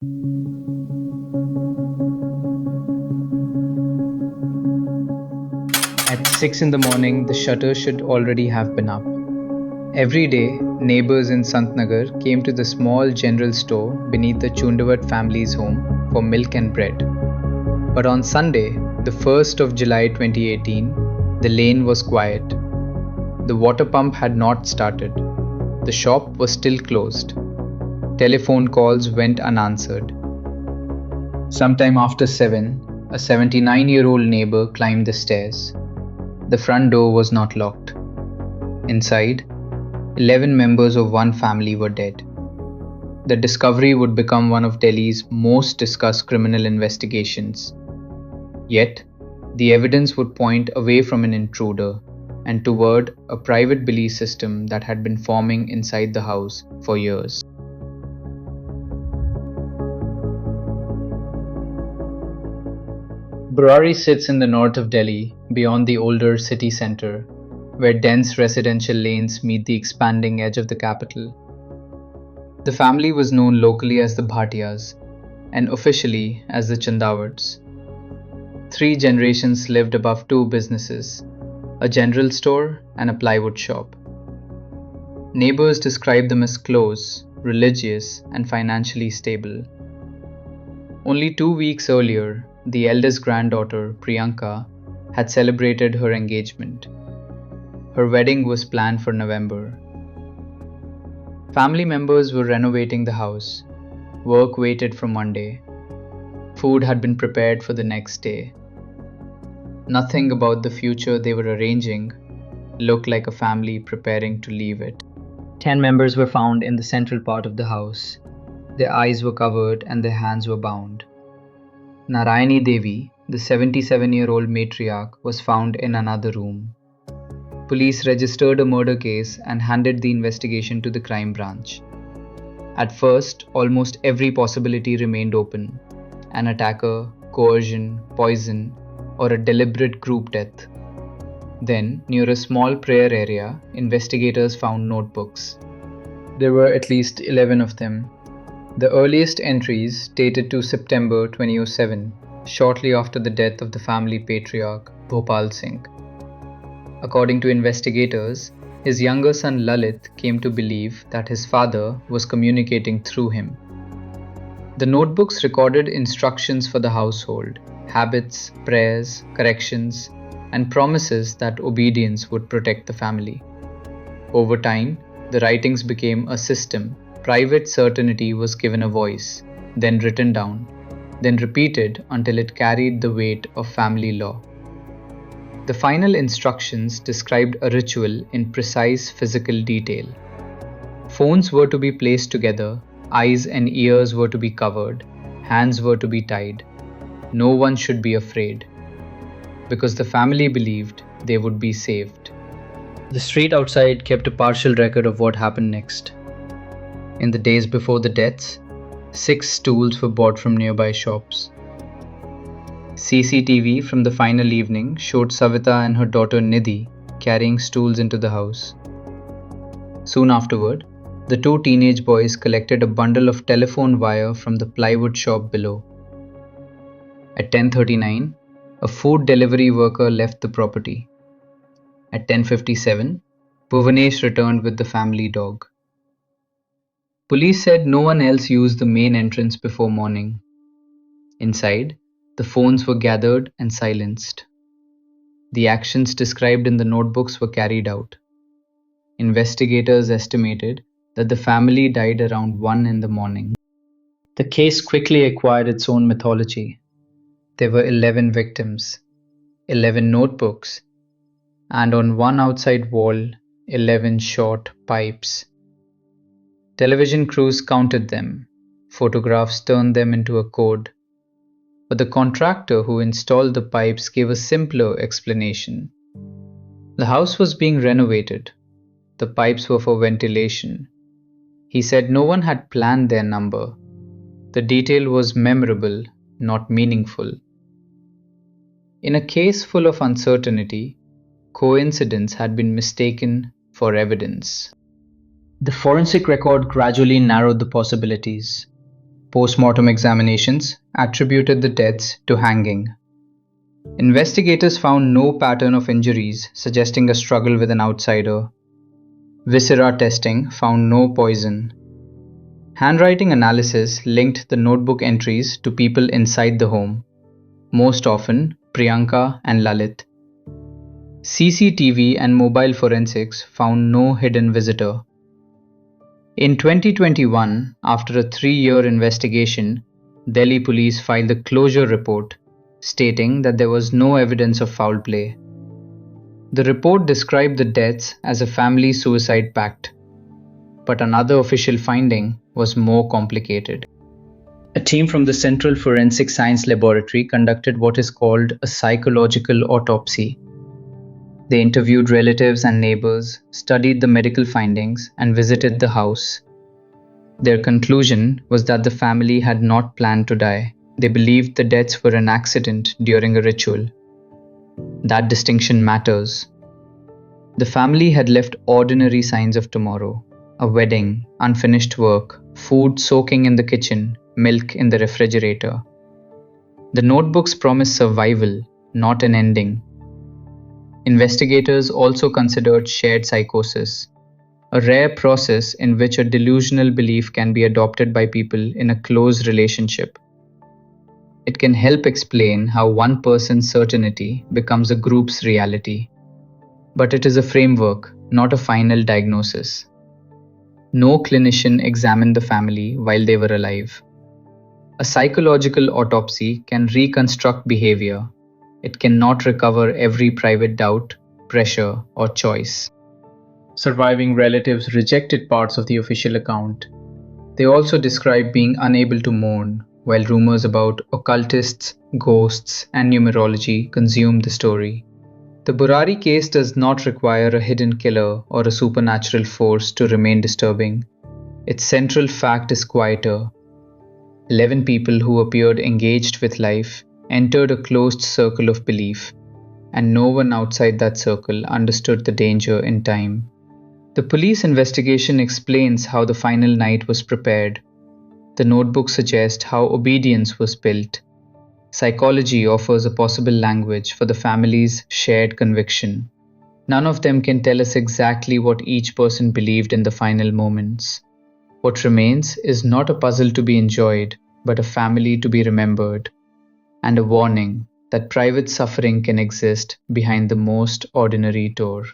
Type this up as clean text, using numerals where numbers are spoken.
At 6 in the morning, the shutter should already have been up. Every day, neighbors in Santnagar came to the small general store beneath the Chundawat family's home for milk and bread. But on Sunday, the 1st of July 2018, the lane was quiet. The water pump had not started. The shop was still closed. Telephone calls went unanswered. Sometime after 7, a 79-year-old neighbor climbed the stairs. The front door was not locked. Inside, 11 members of one family were dead. The discovery would become one of Delhi's most discussed criminal investigations. Yet, the evidence would point away from an intruder and toward a private belief system that had been forming inside the house for years. Burari sits in the north of Delhi, beyond the older city centre, where dense residential lanes meet the expanding edge of the capital. The family was known locally as the Bhatiyas and officially as the Chundawats. 3 generations lived above 2 businesses, a general store and a plywood shop. Neighbors described them as close, religious, and financially stable. Only 2 weeks earlier, the eldest granddaughter, Priyanka, had celebrated her engagement. Her wedding was planned for November. Family members were renovating the house. Work waited for Monday. Food had been prepared for the next day. Nothing about the future they were arranging looked like a family preparing to leave it. 10 members were found in the central part of the house. Their eyes were covered and their hands were bound. Narayani Devi, the 77-year-old matriarch, was found in another room. Police registered a murder case and handed the investigation to the crime branch. At first, almost every possibility remained open: an attacker, coercion, poison, or a deliberate group death. Then, near a small prayer area, investigators found notebooks. There were at least 11 of them. The earliest entries dated to September 2007, shortly after the death of the family patriarch, Bhopal Singh. According to investigators, his younger son Lalit came to believe that his father was communicating through him. The notebooks recorded instructions for the household, habits, prayers, corrections, and promises that obedience would protect the family. Over time, the writings became a system. Private certainty was given a voice, then written down, then repeated until it carried the weight of family law. The final instructions described a ritual in precise physical detail. Phones were to be placed together, eyes and ears were to be covered, hands were to be tied. No one should be afraid, because the family believed they would be saved. The street outside kept a partial record of what happened next. In the days before the deaths, 6 stools were bought from nearby shops. CCTV from the final evening showed Savita and her daughter Nidhi carrying stools into the house. Soon afterward, the 2 teenage boys collected a bundle of telephone wire from the plywood shop below. At 10:39, a food delivery worker left the property. At 10:57, Bhuvanesh returned with the family dog. Police said no one else used the main entrance before morning. Inside, the phones were gathered and silenced. The actions described in the notebooks were carried out. Investigators estimated that the family died around 1 in the morning. The case quickly acquired its own mythology. There were 11 victims, 11 notebooks, and on one outside wall, 11 short pipes. Television crews counted them. Photographs turned them into a code. But the contractor who installed the pipes gave a simpler explanation. The house was being renovated. The pipes were for ventilation. He said no one had planned their number. The detail was memorable, not meaningful. In a case full of uncertainty, coincidence had been mistaken for evidence. The forensic record gradually narrowed the possibilities. Post-mortem examinations attributed the deaths to hanging. Investigators found no pattern of injuries suggesting a struggle with an outsider. Viscera testing found no poison. Handwriting analysis linked the notebook entries to people inside the home, most often Priyanka and Lalit. CCTV and mobile forensics found no hidden visitor. In 2021, after a 3-year investigation, Delhi police filed a closure report stating that there was no evidence of foul play. The report described the deaths as a family suicide pact, but another official finding was more complicated. A team from the Central Forensic Science Laboratory conducted what is called a psychological autopsy. They interviewed relatives and neighbors, studied the medical findings, and visited the house. Their conclusion was that the family had not planned to die. They believed the deaths were an accident during a ritual. That distinction matters. The family had left ordinary signs of tomorrow: a wedding, unfinished work, food soaking in the kitchen, milk in the refrigerator. The notebooks promised survival, not an ending. Investigators also considered shared psychosis, a rare process in which a delusional belief can be adopted by people in a close relationship. It can help explain how one person's certainty becomes a group's reality. But it is a framework, not a final diagnosis. No clinician examined the family while they were alive. A psychological autopsy can reconstruct behavior. It cannot recover every private doubt, pressure, or choice. Surviving relatives rejected parts of the official account. They also described being unable to mourn, while rumors about occultists, ghosts, and numerology consumed the story. The Burari case does not require a hidden killer or a supernatural force to remain disturbing. Its central fact is quieter. 11 people who appeared engaged with life entered a closed circle of belief, and no one outside that circle understood the danger in time. The police investigation explains how the final night was prepared. The notebook suggests how obedience was built. Psychology offers a possible language for the family's shared conviction. None of them can tell us exactly what each person believed in the final moments. What remains is not a puzzle to be enjoyed, but a family to be remembered, and a warning that private suffering can exist behind the most ordinary door.